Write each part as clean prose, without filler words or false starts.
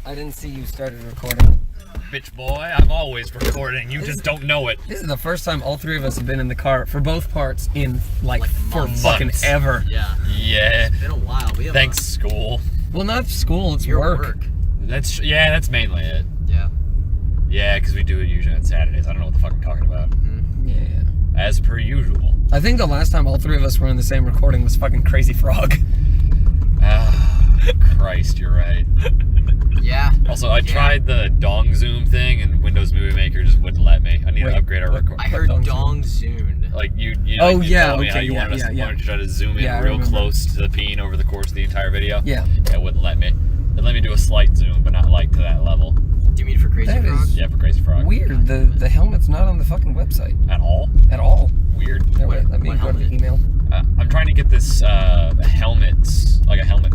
I didn't see you started recording. Bitch boy, I'm always recording. You just don't know it. This is the first time all three of us have been in the car for both parts in like for months. fucking ever. Yeah. Yeah. It's been a while. We have Thanks, school. Well, not school, it's your work. That's mainly it. Yeah. Yeah, because we do it usually on Saturdays. I don't know what the fuck I'm talking about. Yeah. As per usual. I think the last time all three of us were in the same recording was fucking Crazy Frog. Ah, Christ, you're right. Yeah. Also, I tried the Dong Zoom thing, and Windows Movie Maker just wouldn't let me. I need to upgrade our record. I heard Dong Dong Zoom. Like you Oh, like, you yeah, told me how okay, you yeah, wanted, yeah. wanted to try to zoom in Yeah, I real remember. close to the peen over the course of the entire video. Yeah. It wouldn't let me. It let me do a slight zoom, but not like to that level. Do you mean for Crazy That Frog? is- Yeah, for Crazy Frog. Weird. The helmet's not on the fucking website At all? at all. Weird. No, wait, let me what go to the helmet? email. I'm trying to get this helmet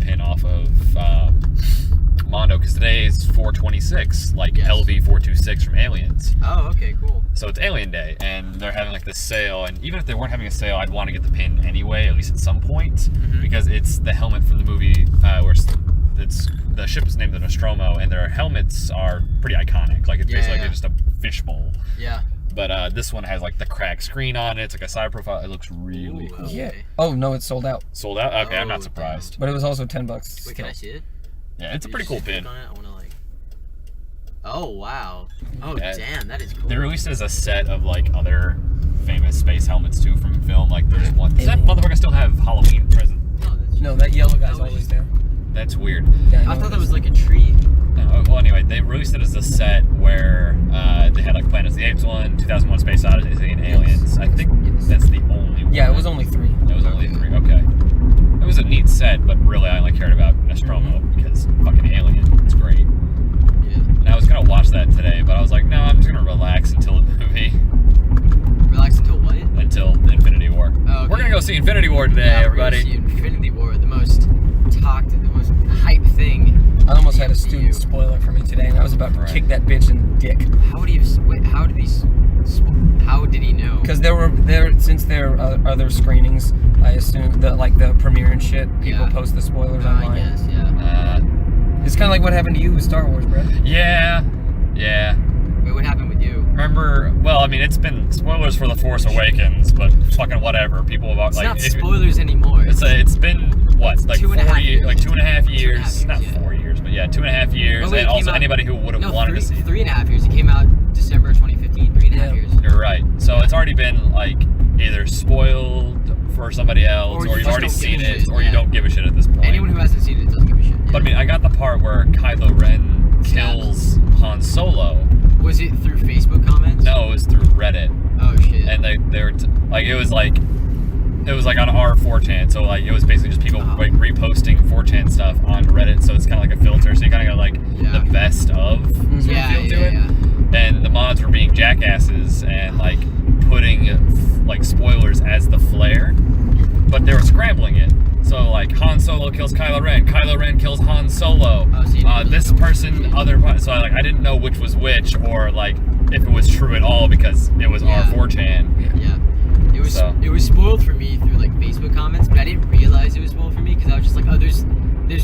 pin off of Mondo, because today is 4/26, like Yes. LV-426 from Aliens. Oh, okay, cool. So it's Alien Day, and they're having like this sale, and even if they weren't having a sale, I'd want to get the pin anyway, at least at some point, because it's the helmet from the movie where it's the ship is named the Nostromo, and their helmets are pretty iconic. Like it's basically just a fishbowl. Yeah. But this one has like the cracked screen on it. It's like a side profile. It looks really Ooh, cool. okay. Yeah. Oh no, it's sold out. Sold out? Okay, I'm Oh, not surprised. But it was also $10. Wait, can I see it? Yeah, it's a Did pretty you cool just click pin. on it? I wanna like. Oh wow. Oh Yeah. damn, that is cool. They released it as a set of like other famous space helmets too from film. Like there's one. Does that motherfucker still have Halloween present? No, that's No, that yellow guy's That was- always there. That's weird. Yeah, I thought that was like a tree. Well, anyway, they released it as a set where they had like Planet of the Apes one, 2001: Space Odyssey, and Aliens. I think that's the only one. Yeah, it was only 3. It was only 3. Okay. It was a neat set, but really I only cared about Nostromo because fucking Alien. It's great. Yeah. And I was gonna watch that today, but I was like, no, I'm just gonna relax until the movie, Relax until what? until Infinity War. Oh, okay. We're gonna go see Infinity War today, Yeah, we're gonna everybody. see Infinity War, the most hype thing. I almost had a MCU. student spoil it for me today, and I was about to Right. kick that bitch in the dick. How did he? Wait, how did he know? Because since there are other screenings, I assume that like the premiere and shit, people Yeah. post the spoilers I online. guess, yeah. It's kind of like what happened to you with Star Wars, bro. Yeah. Wait, what happened with you? Remember? Well, I mean, it's been spoilers for The Force Awakens, but fucking whatever. People have It's like not spoilers anymore. It's been what, like 2.5 years. like 2.5 years, 2.5 not years, yeah. 4 years, but yeah, 2.5 years, Oh, wait, and it came also out- anybody who would have No, wanted to see it. 3.5 years. It came out December 2015. 3.5 years. You're right. So it's already been like either spoiled for somebody else, Or you or you've just already don't give seen a it, shit, or you yeah. don't give a shit at this point. Anyone who hasn't seen it doesn't give a shit. Yeah. But I mean, I got the part where Kylo Ren kills Han Solo. Was it through Facebook comments? No, it was through Reddit, Oh shit. and they were like it was like on our 4chan, so like it was basically just people like reposting 4chan stuff on Reddit, so it's kind of like a filter, so you kind of got like Yeah. the best of sort of yeah, feel to it. yeah. And the mods were being jackasses and like putting like spoilers as the flare, but they were scrambling it. So like Han Solo kills Kylo Ren kills Han Solo. Oh, so you didn't really This know person, which other. So I didn't know which was which, or like if it was true at all because it was Yeah. our 4chan. Yeah. So- It was spoiled for me through like Facebook comments, but I didn't realize it was spoiled for me because I was just like, oh, there's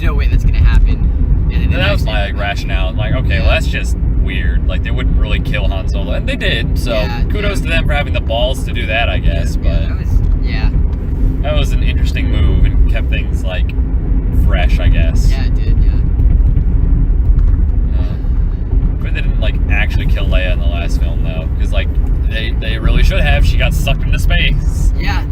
no way that's gonna happen. And then And that was my actually- rationale. Like, okay, well that's just weird. Like they wouldn't really kill Han Solo, and they did. So Yeah, kudos yeah. to them for having the balls to do that, I guess. Yeah, But that was that was an interesting move and kept things like fresh, I guess. yeah, it did, yeah. But they didn't like actually kill Leia in the last film though, because like they really should have. She got sucked into space. Yeah,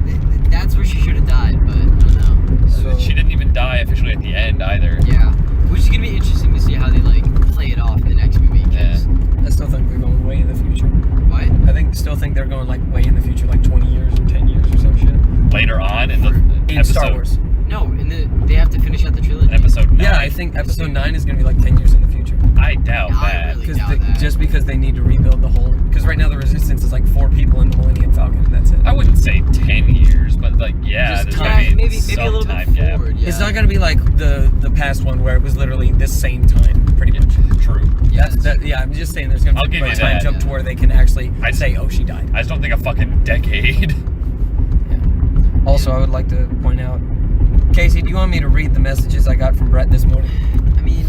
that's where she should have died, but I don't know. So She didn't even die officially at the end either. Yeah, which is gonna be interesting to see how they like play it off in the next movie. 'Cause I still think they're going way in the future. what? I still think they're going like way in the future, like 20 years or 10 years or some shit. Later on in the In episode, Star Wars. No, they have to finish out the trilogy. episode 9. Yeah, I think episode 9 is going to be like 10 years in the future. I doubt I that. really doubt that. Just because they need to rebuild the whole. Because right now the Resistance is like 4 people in the Millennium Falcon, and that's it. I wouldn't say 10 years, but like yeah, Just there's time. gonna be maybe some a little time bit gap. forward. Yeah. It's not going to be like the past one where it was literally the same time, pretty Yeah, much. true. Yeah, Yeah, I'm just saying there's going I'll to be give a you time that, jump to yeah. where they can actually I'd say, oh, she died. I just don't think a fucking decade. Also, I would like to point out, Casey, do you want me to read the messages I got from Brett this morning? I mean,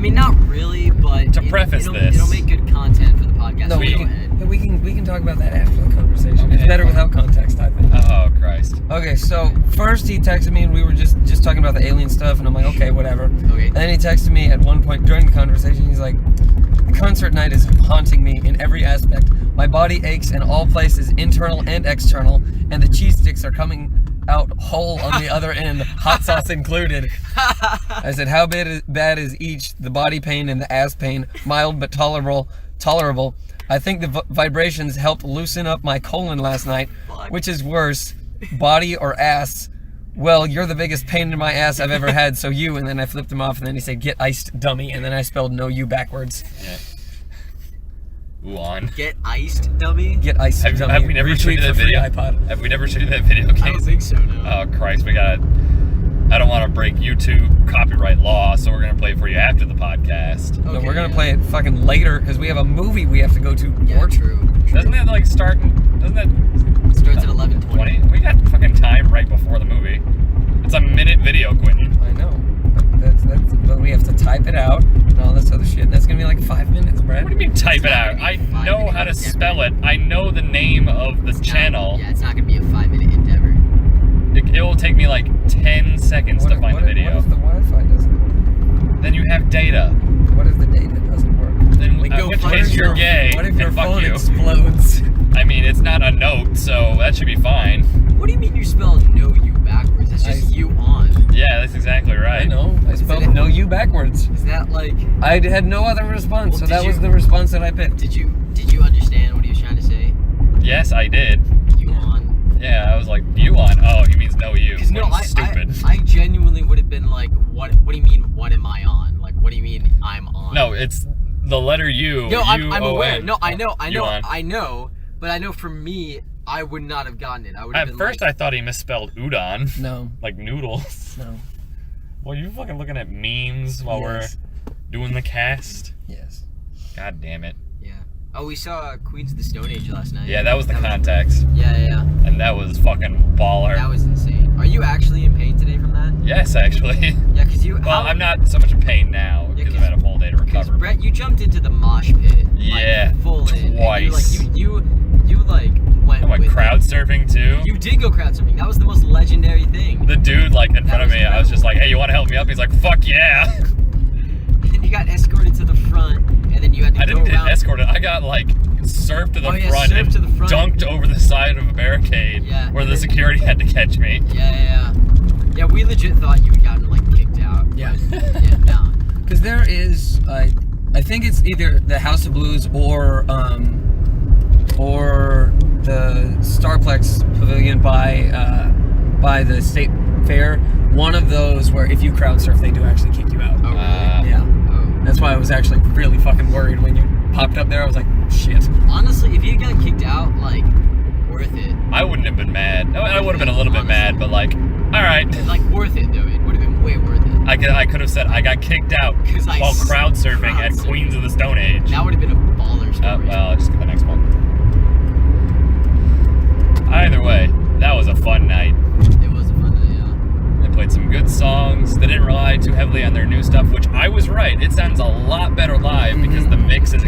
mean, not really, but To preface this- it'll make good content for the podcast. No, so we go can, ahead. yeah, we can talk about that after the conversation. It's Okay. better without context, I think. Oh Christ. Okay, so first he texted me and we were just talking about the alien stuff, and I'm like, okay, whatever. Okay. And then he texted me at one point during the conversation. He's like, concert night is haunting me in every aspect. My body aches in all places, internal and external, and the cheese sticks are coming out whole on the other end, hot sauce included. I said, how bad is each? The body pain and the ass pain, mild but tolerable. I think the vibrations helped loosen up my colon last night. Fuck. Which is worse, body or ass? Well, you're the biggest pain in my ass I've ever had, so you. And then I flipped him off, and then he said, get iced, dummy. And then I spelled no you backwards. Yeah. Uon. Get iced, dummy. Get iced, dummy. Have we never showed Retweet you that for free video? iPod. Have we never showed you that video? I don't think so. No. Oh Christ, we got. I don't want to break YouTube copyright law, so we're gonna play it for you after the podcast. No, Okay, we're gonna yeah. play it fucking later because we have a movie we have to go to. Yeah, true. Doesn't that like start? Doesn't that It starts at 11:20. 20? We got fucking time right before the movie. It's a minute video, Quentin. I know. But we have to type it out and all this other shit. And that's gonna be like 5 minutes, Brad. What do you mean type it not out? gonna I be a 5 know minute how to endeavor. spell it. I know the name of the channel. Yeah, it's not gonna be a 5-minute endeavor. It will take me like 10 seconds to find the video. What if the Wi-Fi doesn't work? Then you have data. What if the data doesn't work? Then Like, in go which fuck case you're yourself. gay. What if your and fuck phone you. explodes? I mean, it's not a note, so that should be fine. What do you mean you spelled no you backwards? It's just you on. Yeah, that's exactly right. I know. I spelled it- no you backwards. Is that like? I had no other response, Well, so did that was you- the response that I picked. Did you understand what he was trying to say? Yes, I did. You on? Yeah, I was like, you on? Oh, he means no you. Because no, Which is stupid. I genuinely would have been like, what do you mean? What am I on? Like, what do you mean I'm on? No, it's the letter U. No, I'm U-O-N. aware. No, I know, You on. but I know for me, I would not have gotten it. I would have At been first, like, I thought he misspelled udon, No, like noodles. no, Well, you fucking looking at memes while Yes. we're doing the cast? yes. God damn it. yeah. Oh, we saw Queens of the Stone Age last night. Yeah, that was the context, Yeah. and that was fucking baller. That was insane. Are you actually in pain today from that? Yes, actually. Yeah, because you. Well, I'm not so much in pain now Yeah, because I've had a full day to Because recover. Brett, you jumped into the mosh pit. Yeah, like, full in. twice. And you like went. I went with crowd it. surfing too. You did go crowd surfing. That was the most legendary thing. The dude like in front of was me, I was incredible. just like, "Hey, you want to help me up?" He's like, "Fuck yeah!" And you got escorted to the front, and then you had to I go didn't get around. escorted. I got like surfed to the Oh, yeah, front surfed and to the front. dunked over the side of a barricade Yeah, where and the then- security had to catch me. Yeah. Yeah, we legit thought you had gotten like kicked out. Yeah. But, yeah, no. Because there is, I think it's either the House of Blues or the Starplex Pavilion by the State Fair. One of those where if you crowd surf, they do actually kick you out. Oh, really? Yeah. Oh. That's why I was actually really fucking worried when you popped up there. I was like, shit. Honestly, if you got kicked out, like, worth it. I wouldn't have been mad. I would have been a little bit mad, but like, all right. Like, worth it, though. It would have been way worth it. I could have said I got kicked out 'Cause I while crowd surfing crowd at surfing. Queens of the Stone Age. That would have been a baller story. Well, I'll just get the next one. Either way, that was a fun night. It was a fun night, They played some good songs. They didn't rely too heavily on their new stuff, which I was right. It sounds a lot better live because the mixing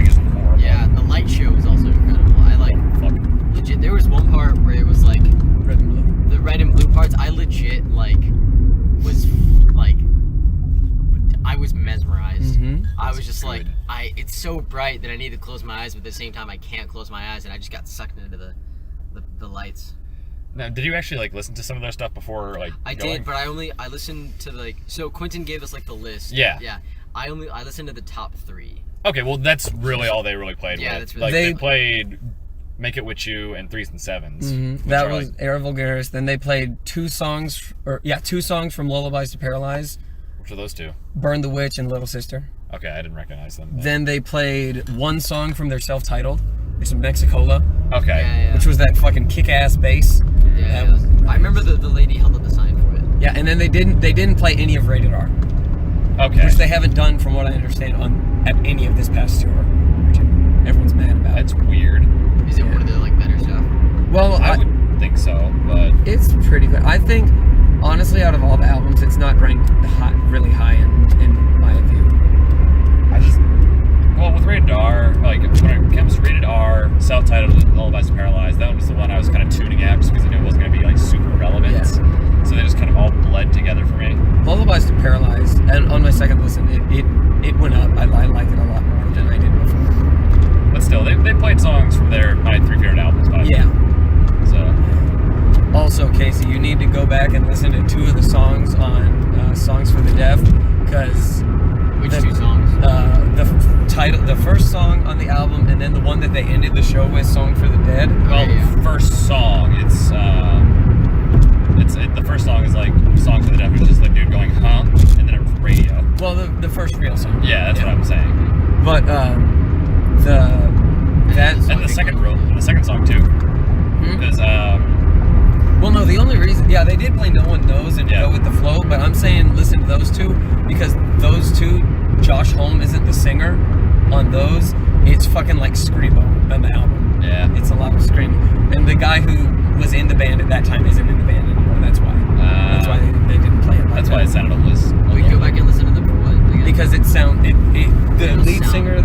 isn't horrible. yeah. Yeah, the light show was also incredible. I like, Fuck. legit, there was one part where it was like, Red and blue. the red and blue parts, I legit, like, was, like, I was mesmerized. Mm-hmm. I was just like, good. it's so bright that I need to close my eyes, but at the same time I can't close my eyes, and I just got sucked into the lights. Now, did you actually like listen to some of their stuff before like I going? did, but I listened to like, so Quentin gave us like the list. Yeah. Yeah. I listened to the top 3. Okay, well that's really all they really played Yeah, with. that's really- Like they They- played Make It With You and Threes and Sevens. Mm-hmm. which That are, was like, Era Vulgaris. Then they played two songs from Lullabies to Paralyze, which are those two? Burn the Witch and Little Sister. Okay, I didn't recognize them. but- Then they played one song from their self-titled, which is Mexicola, Okay. Yeah. which was that fucking kick-ass bass. Yeah. That was I remember the lady held up the sign for it. Yeah, and then they didn't play any of Rated R, Okay. which they haven't done, from what I understand, at any of this past tour, which everyone's mad about. That's weird. Is it one of the like better stuff? Well, I would think so, but it's pretty good. I think, honestly, out of all the albums, it's not ranked really high in my view. Casey, you need to go back and listen to 2 of the songs on Songs for the Deaf, because Which 2 songs? the first song on the album, and then the one that they ended the show with, Song for the Dead. Well, yeah. first song, it's the first song is like Song for the Deaf, which is just like dude going huh, and then it's radio. Well, the first real song. Yeah, that's what I'm saying. But And the second song too, because well, no, the only reason, yeah, they did play No One Knows and Go With The Flow, but I'm saying listen to those 2, because those 2, Josh Holm isn't the singer on those. It's fucking like Screamo on the album. yeah, It's a lot of screaming. And the guy who was in the band at that time isn't in the band anymore, that's why. That's why they didn't play it like that's that. why it sounded a little. We go back and listen to the what? Again? Because the lead sound. singer,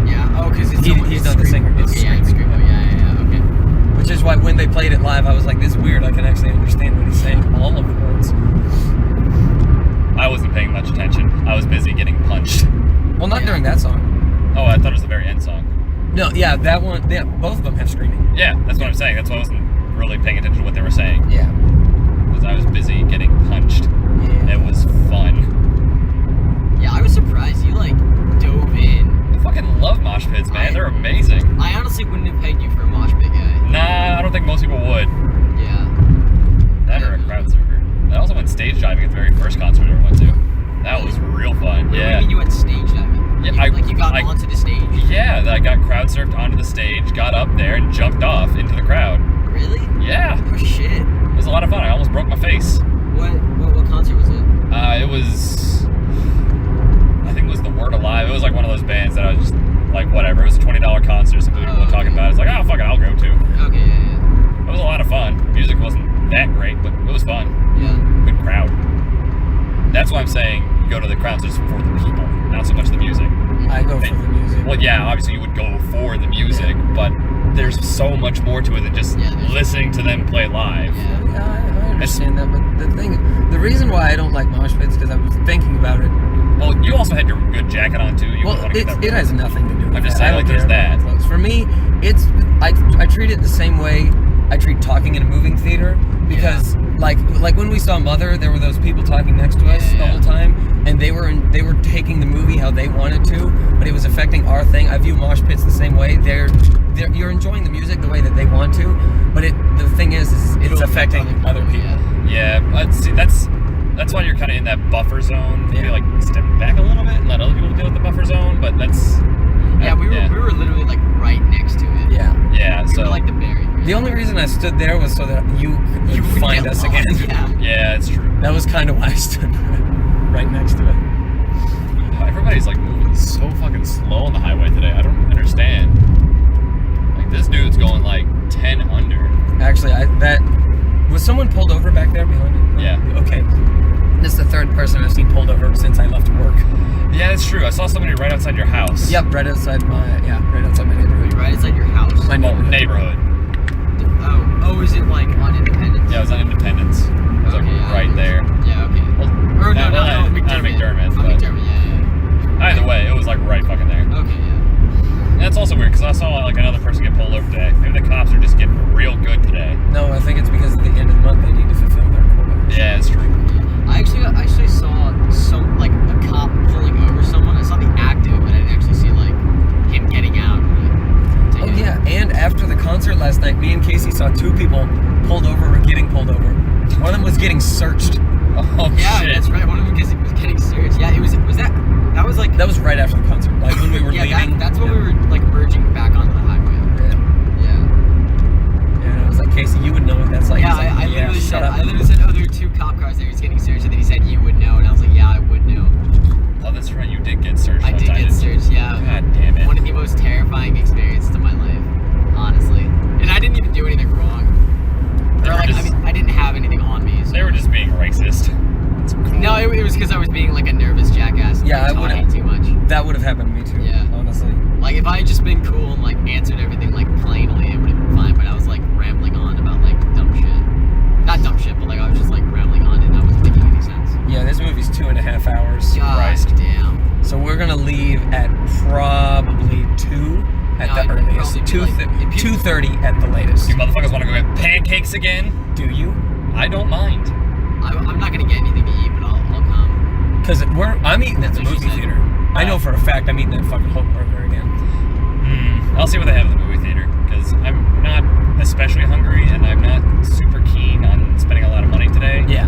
Yeah. Oh, because it's he's not the singer. It's Okay, yeah, it's Screamo. Yeah. Okay. which is why when they played it live, I was like, this is weird. I can actually understand what he's saying, all of the words. I wasn't paying much attention. I was busy getting punched. Well, not Yeah. during that song. Oh, I thought it was the very end song. No, yeah, that one. Yeah, both of them have screaming. Yeah, that's what I'm saying. That's why I wasn't really paying attention to what they were saying, Yeah. because I was busy getting punched. Yeah. It was fun. Yeah, I was surprised you like dove in. I fucking love mosh pits, man. They're amazing. I honestly wouldn't have pegged you for a mosh pit guy. Nah, I don't think most people would. Yeah. That or a crowd surfer. I also went stage diving at the very first concert I ever went to. That was real fun. What do Yeah. you mean you went stage diving? Yeah, you got onto the stage. Yeah, I got crowd surfed onto the stage, got up there, and jumped off into the crowd. Really? Yeah, Oh shit. it was a lot of fun. I almost broke my face. What concert was it? It was, I think it was The Word Alive. It was like one of those bands that I was just like, whatever. It was a $20 concert. Some people were talking about it. It's like, oh, fuck it, I'll go too. Okay, yeah. It was a lot of fun. Music wasn't that great, but it was fun. Yeah. Good crowd. That's why I'm saying go to the concerts for the people, not so much the music. I go for the music. Well, yeah, obviously you would go for the music, but there's so much more to it than just listening to them play live. Yeah. Yeah, I understand that, but the reason why I don't like mosh pits, because I was thinking about it. Well, you also had your good jacket on too. You Well, wouldn't want to get that it has nothing to do with I'm just that. saying, I like, don't there's care about that. clothes. For me, I treat it the same way I treat talking in a moving theater, because like when we saw Mother, there were those people talking next to us the whole time, and they were taking the movie how they wanted to, but it was affecting our thing. I view mosh pits the same way. You're enjoying the music the way that they want to, but the thing is it's affecting other people. Yeah, but see, that's why you're kind of in that buffer zone. Maybe like step back a little bit and let other people deal with the buffer zone. But that's We were literally like right next to it. Yeah. yeah. We So were like the barrier. The only reason I stood there was so that you could would find get us lost, again. Yeah. yeah, it's true. That was kind of why I stood right next to it. Everybody's like moving so fucking slow on the highway today. I don't understand. Like this dude's going like 10 under. Actually, was someone pulled over back there behind you? Yeah. Okay. This is the third person I've seen pulled over since I left work. Yeah, that's true. I saw somebody right outside your house. Yep, right outside my neighborhood. Right outside your house. My Well, neighborhood. neighborhood. Oh, is it like on Independence? Yeah, it was on Independence. It was like right there. Yeah, okay. Well, Or no, not McDermott, Oh, but- McDermott, yeah. Either way, it was like right fucking there. Okay, yeah. And that's also weird because I saw like another person get pulled over today. Maybe the cops are just getting real good today. No, I think it's because at the end of the month they need to fulfill their quota. Yeah, it's true. I actually saw some like a cop pulling over someone. I saw the act of it, but I didn't actually see like him getting out. Oh yeah, and after the concert last night, me and Casey saw 2 people pulled over or getting pulled over. One of them was getting searched. Oh Yeah, shit. that's right. One of them was getting searched. Yeah, that was like That was right after the concert, like when we were leaving. That's when we were like merging back onto the highway. Yeah. Yeah. And I was like, Casey, you would know what that's like. Yeah, He's like, I literally shut said, up. oh, there were 2 cop cars there. He's getting searched, and then he said you would know, and I was like, yeah, I would know. Oh, that's right. You did get searched. I one did time, get didn't you? searched. Yeah. God damn it. One of the most terrifying experiences of my life, honestly. And I didn't even do anything wrong. They Or were like, just- I didn't have anything on me. So. They were just being racist. It's cool. No, it was because I was being like a nervous jackass. Yeah, I talking would've- too much. That would have happened to me too. Yeah. Honestly. Like if I had just been cool and like answered everything like plainly, it would have been fine. But I was like rambling on about like dumb shit. Not dumb shit, but like I was just like rambling on and I wasn't making any sense. Yeah, this movie's 2.5 hours. God Christ. damn. So we're gonna leave at probably 2 at No, the it'd earliest. probably be like- it'd be- 2:30 at the latest. You motherfuckers want to go get pancakes again? Do you? I don't mind. I'm not gonna get anything to eat, but I'll come. Because I'm eating at the That's what movie she said. theater. I know for a fact I'm eating that fucking Hulk burger again. I'll see what they have in the movie theater because I'm not especially hungry and I'm not super keen on spending a lot of money today. Yeah.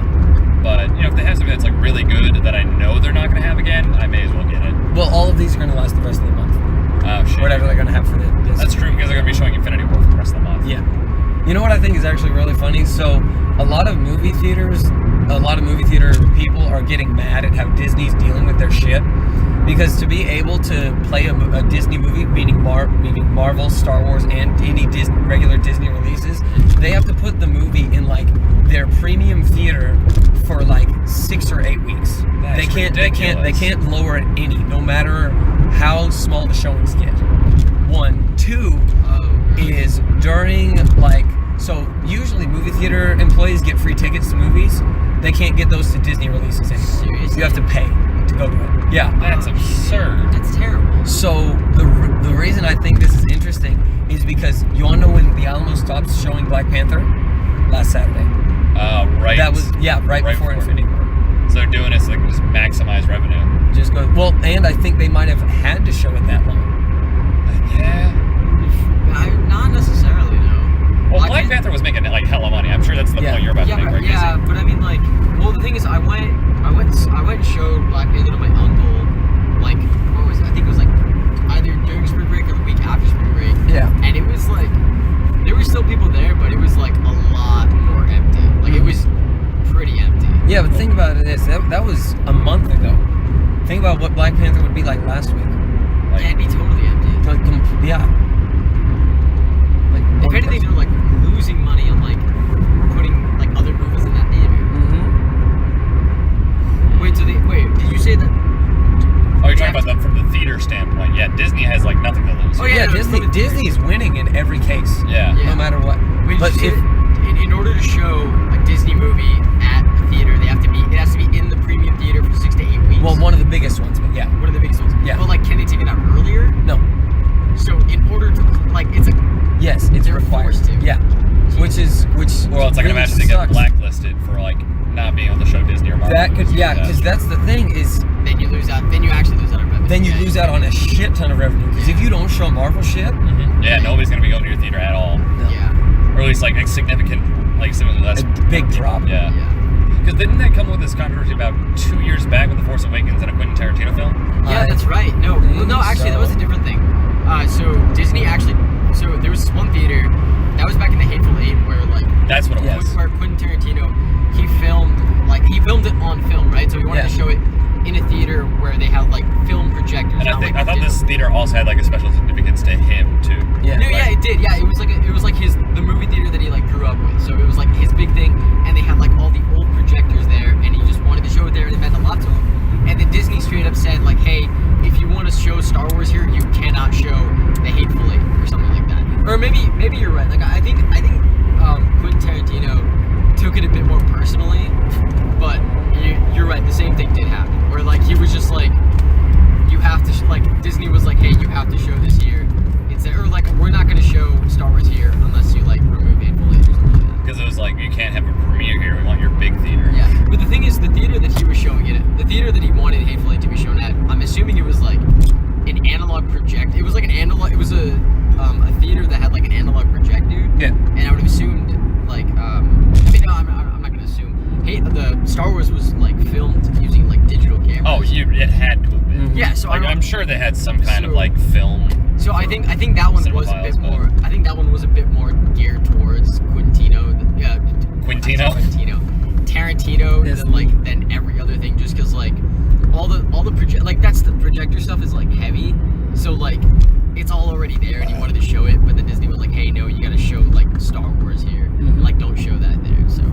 But if they have something that's like really good that I know they're not going to have again, I may as well get it. Well, all of these are going to last the rest of the month. Oh shit. Whatever they're going to have for this. That's true because they're going to be showing Infinity War for the rest of the month. Yeah. You know what I think is actually really funny? So, a lot of movie theater people are getting mad at how Disney's dealing with their shit. Because to be able to play a Disney movie, meaning Marvel, Star Wars, and any regular Disney releases, they have to put the movie in like their premium theater for like 6 or 8 weeks. That's They can't lower it any, no matter how small the showings get. 1, 2 is during so usually movie theater employees get free tickets to movies. They can't get those to Disney releases anymore. Seriously? You have to pay to go to it. Yeah. That's absurd. That's terrible. So the reason I think this is interesting is because you all know when the Alamo stopped showing Black Panther last Saturday. Right. That was right before Infinity War. So they're doing this so they can just maximize revenue. Just go and I think they might have had to show it that long. Yeah. Not necessarily, no. Well, Black Panther was making like hella money. I'm sure that's the point you're about to make, right? Yeah, but I mean, like, well, the thing is, I went and showed Black Panther to my uncle. Like, what was it? I think it was like either during spring break or the week after spring break. Yeah. And it was like there were still people there, but it was like a lot more empty. Like it was pretty empty. Yeah, but think about it this. That was a month ago. Think about what Black Panther would be like last week. Yeah, it'd be totally empty. Yeah. Like If one anything, person. they're like losing money on like putting like other movies in that theater. Did you say that? Oh, you're talking about them from the theater standpoint. Yeah, Disney has like nothing to lose. Oh, yeah, no, Disney's winning in every case. Yeah. Yeah. No matter what. Wait, But did you if say that in order to show a Disney movie at a theater, it has to be in the premium theater for 6 to 8 weeks. one of the biggest ones, but yeah. One of the biggest ones. Yeah. But like, can they take it out earlier? No. So in order to like, it's a Yes, it's They're required. forced to. Yeah. Which Well, it's like really imagine they get sucks. blacklisted for like not being able to show Disney or Marvel. That could movies. because that's the thing is then you lose out. Then you actually lose out on revenue. then you lose out on a shit ton of revenue because if you don't show Marvel shit, Mhm. Yeah, nobody's gonna be going to your theater at all, no. Yeah. or at least like a significant, like some of the less A big drop. Yeah. Yeah. Because didn't that come with this controversy about 2 years back with The Force Awakens and a Quentin Tarantino film? Yeah, that's right. No, actually, that was a different thing. So Disney actually, so there was this one theater that was back in the Hateful Eight where like That's what it Yes. was. where Quentin Tarantino he filmed it on film, right? So he wanted Yeah. to show it in a theater where they have like film projectors. And not, I thought digital. this theater also had like a special significance to him too. Yeah. No, yeah, it did. Yeah, it was like the movie theater that he like grew up with. So it was like his big thing, and they had like all the old projectors there, and he just wanted to show it there, and it meant a lot to him. And then Disney straight up said like, hey, if you want to show Star Wars here, you cannot show the Hateful Eight or something like that. Or maybe you're right. Like I think Quentin Tarantino took it a bit more personally, but you're right. The same thing did happen, where like he was just like, you have to like Disney was like, hey, you have to show this here. Or like we're not going to show Star Wars here unless you like remove Hateful Eight or something like that. Because it was like, you can't have a premiere here. We want your big theater. Yeah, but the thing is, the theater that he was showing it at, the theater that he wanted Hateful Eight to be shown at, I'm assuming it was like an analog project. It was like an analog. It was a theater that had like an analog projector. Yeah. And I would have assumed like I mean no, I'm not gonna assume. Hey, the Star Wars was like filmed using like digital cameras. Oh, it had to have been. Mhm. Yeah, so Like, I don't, I'm sure they had some kind of So- like film. So I think that one was a bit Cinephiles, more. I think that one was a bit more geared towards Quintino. Tarantino Yes. than every other thing. Just because like all the projector stuff is like heavy. So like it's all already there, and he wanted to show it, but then Disney was like, hey, no, you got to show like Star Wars here. Mhm. Like don't show that there. So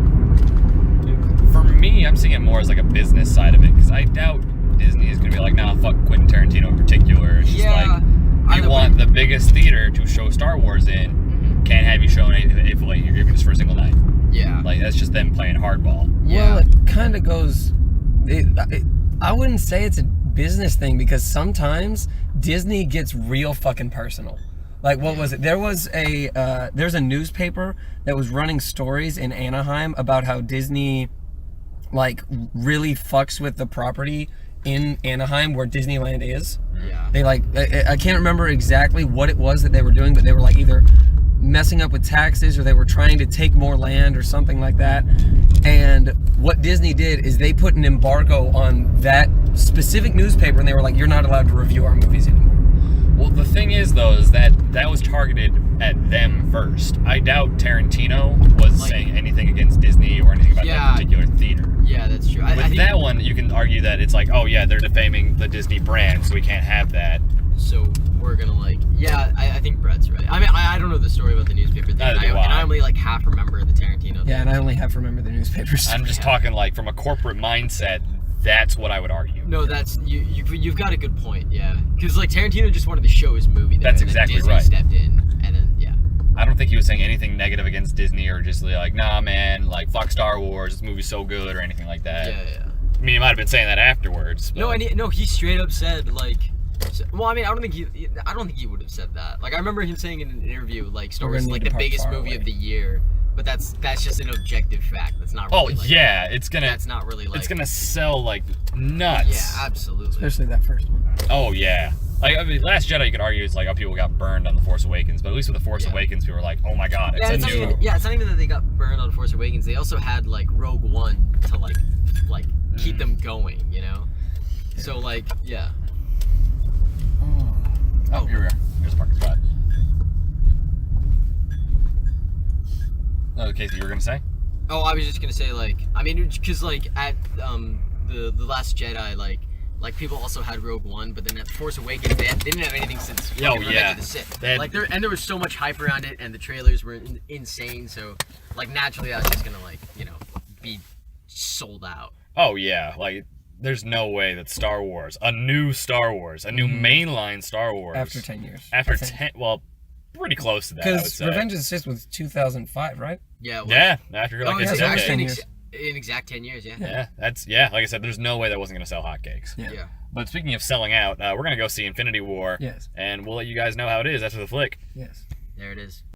For me, I'm seeing it more as like a business side of it, because I doubt Disney is going to be like, nah, fuck Quentin Tarantino in particular. It's just like, we either want way. the biggest theater to show Star Wars in. Mhm. Can't have you showing Hateful Eight here, even just for a single night. Yeah. Like, that's just them playing hardball. Yeah. Well, it kind of goes. I wouldn't say it's a business thing because sometimes Disney gets real fucking personal. Like, what was it? There was there's a newspaper that was running stories in Anaheim about how Disney, like, really fucks with the property in Anaheim where Disneyland is. Yeah. They, like, I can't remember exactly what it was that they were doing, but they were, like, either messing up with taxes or they were trying to take more land or something like that. And what Disney did is they put an embargo on that specific newspaper, and they were like, you're not allowed to review our movies anymore. Well, the thing is, though, is that was targeted at them first. I doubt Tarantino was Like- saying anything against Disney or anything about Yeah. that particular theater. Yeah, that's true. I With think, that one, you can argue that it's like, oh yeah, they're defaming the Disney brand, so we can't have that. so we're gonna like, yeah, I think Brett's right. I mean, I don't know the story about the newspaper thing, Neither do and I. I only like half remember the Tarantino thing. Yeah, and I only have to remember the newspapers. I'm just talking like from a corporate mindset. That's what I would argue. No, that's you've got a good point, yeah. Because like Tarantino just wanted to show his movie there. That's and then exactly Disney right. Stepped in, and then yeah. I don't think he was saying anything negative against Disney or just like, nah, man, like fuck Star Wars, this movie's so good or anything like that. Yeah. I mean, he might have been saying that afterwards. But... No, he straight up said like. Well, I mean, I don't think he would have said that. Like, I remember him saying in an interview, like, Star We're Wars is gonna like need the to park biggest far movie away. of the year, but that's just an objective fact. That's not. Oh Really, like, yeah, it's gonna. That's not really like. It's gonna sell like nuts. Yeah, absolutely. Especially that first one. Oh yeah. Like I mean, Last Jedi, you could argue it's like, oh, people got burned on The Force Awakens, but at least with The Force Yeah. Awakens, people were like, oh my god, it's Yeah, a it's not new. even. Yeah, it's not even that they got burned on Force Awakens. They also had like Rogue One to like keep them going, you know. So like, yeah. Oh, here we are. Here's a parking spot. Oh, Casey, you were gonna say? Oh, I was just gonna say like, I mean, because like at the Last Jedi, like people also had Rogue One, but then at Force Awakens they didn't have anything since Oh, Revenge yeah. of the Sith. They had- Like there was so much hype around it, and the trailers were insane. So like naturally, I was just gonna like be sold out. Oh yeah, like there's no way that Star Wars, a new mainline Star Wars, After 10 years. after I think. 10, well, pretty close to that. I would Because say. Revenge of the Sith was 2005, right? Yeah. It was. Yeah, after like Oh, a yeah, it's so almost decade. actually 10 years. an exact 10 years. Yeah. Yeah, like I said, there's no way that wasn't gonna sell hotcakes. Yeah. Yeah. But speaking of selling out, we're gonna go see Infinity War. Yes. And we'll let you guys know how it is after the flick. Yes. There it is.